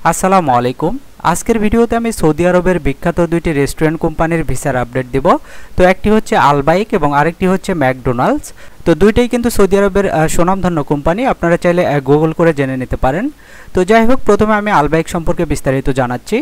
আসসালামু আলাইকুম। আজকের ভিডিওতে আমি সৌদি আরবের বিখ্যাত দুইটি রেস্টুরেন্ট কোম্পানির ভিসার আপডেট দিব। তো একটি হচ্ছে আলবাইক এবং আরেকটি হচ্ছে ম্যাকডোনাল্ডস। তো দুইটাই কিন্তু সৌদি আরবের সুনামধন্য কোম্পানি, আপনারা চাইলে গুগল করে জেনে নিতে পারেন। তো যাই হোক, প্রথমে আমি আলবাইক সম্পর্কে বিস্তারিত জানাচ্ছি।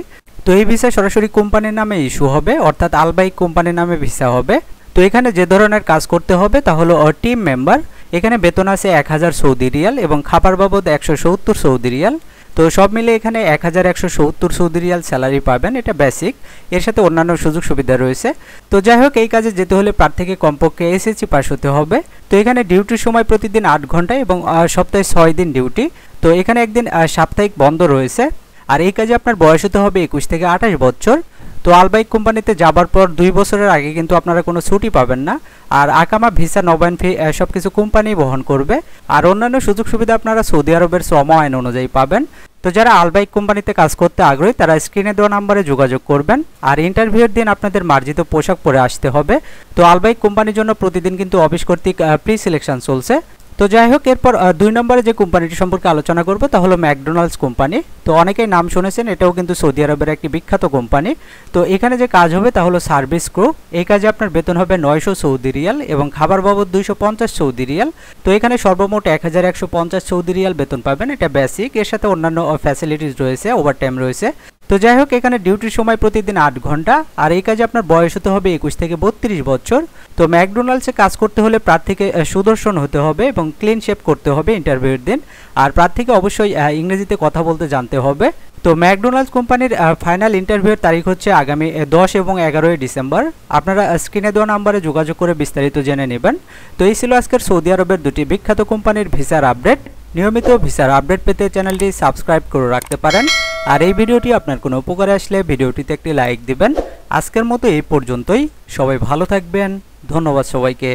তো এই ভিসা সরাসরি কোম্পানির নামে ইস্যু হবে, অর্থাৎ আলবাইক কোম্পানির নামে ভিসা হবে। তো এখানে যে ধরনের কাজ করতে হবে তা হলো টিম মেম্বার। এখানে বেতন আছে 1000 সৌদি রিয়াল এবং খাবার বাবদ 170 সৌদি রিয়াল। তো সব মিলে এখানে 1170 সৌদি রিয়াল স্যালারি পাবেন, এটা বেসিক। এর সাথে অন্যান্য সুযোগ সুবিধা রয়েছে। তো যাই হোক, এই কাজে যেতে হলে প্রার্থীকে কমপক্ষে এসএসসি পাস হতে হবে। তো এখানে ডিউটির সময় প্রতিদিন 8 ঘন্টা এবং সপ্তাহে 6 দিন ডিউটি। তো এখানে একদিন সাপ্তাহিক বন্ধ রয়েছে। আর এই কাজে আপনার বয়স হতে হবে 21 থেকে 28 বছর। তো আলবাইক কোম্পানিতে যাবার পর 2 বছরের আগে কিন্তু আপনারা কোনো ছুটি পাবেন না। আর আকামা, ভিসা, নবায়ন ফি সব কিছু কোম্পানি বহন করবে। আর অন্যান্য সুযোগ সুবিধা আপনারা সৌদি আরবের শ্রম আইন অনুযায়ী পাবেন। তো যারা আলবাইক কোম্পানিতে কাজ করতে আগ্রহী তারা স্ক্রিনে দেওয়া নাম্বারে যোগাযোগ করবেন। আর ইন্টারভিউয়ের দিন আপনাদের মার্জিত পোশাক পরে আসতে হবে। তো আলবাইক কোম্পানির জন্য প্রতিদিন কিন্তু অফিস কর্তৃক প্রি সিলেকশন চলছে। তো যাই হোক, এরপর 2 নম্বরে যে কোম্পানিটি সম্পর্কে আলোচনা করব তা হলো ম্যাকডোনাল্ডস কোম্পানি। তো অনেকেই নাম শুনেছেন, এটাও কিন্তু সৌদি আরবের একটি বিখ্যাত কোম্পানি। তো এখানে যে কাজ হবে তা হলো সার্ভিস ক্রু। এই কাজে আপনার বেতন হবে 900 সৌদি রিয়াল এবং খাবার বাবদ 250 সৌদি রিয়াল। তো এখানে সর্বমোট 1150 সৌদি রিয়াল বেতন পাবেন, এটা বেসিক। এর সাথে অন্যান্য ফ্যাসিলিটিস রয়েছে, ওভারটাইম রয়েছে। তো যাই হোক, এখানে ডিউটির সময় প্রতিদিন 8 ঘন্টা। আর এই কাজে আপনার বয়স হতে হবে 21 থেকে 32 বছর। তো ম্যাকডোনাল্ডসে কাজ করতে হলে প্রার্থীকে সুদর্শন হতে হবে এবং ক্লিন শেপ করতে হবে ইন্টারভিউয়ের দিন। আর প্রার্থীকে অবশ্যই ইংরেজিতে কথা বলতে জানতে হবে। তো ম্যাকডোনাল্ডস কোম্পানির ফাইনাল ইন্টারভিউয়ের তারিখ হচ্ছে আগামী 10 এবং 11 ডিসেম্বর। আপনারা স্ক্রিনে দেওয়া নাম্বারে যোগাযোগ করে বিস্তারিত জেনে নেবেন। তো এই ছিল আজকের সৌদি আরবের দুটি বিখ্যাত কোম্পানির ভিসার আপডেট। নিয়মিত ভিসার আপডেট পেতে চ্যানেলটি সাবস্ক্রাইব করে রাখতে পারেন। আর এই ভিডিওটি আপনার কোনো উপকারে আসলে ভিডিওটিতে একটি লাইক দিবেন। আজকের মতো এই পর্যন্তই। সবাই ভালো থাকবেন। ধন্যবাদ সবাইকে।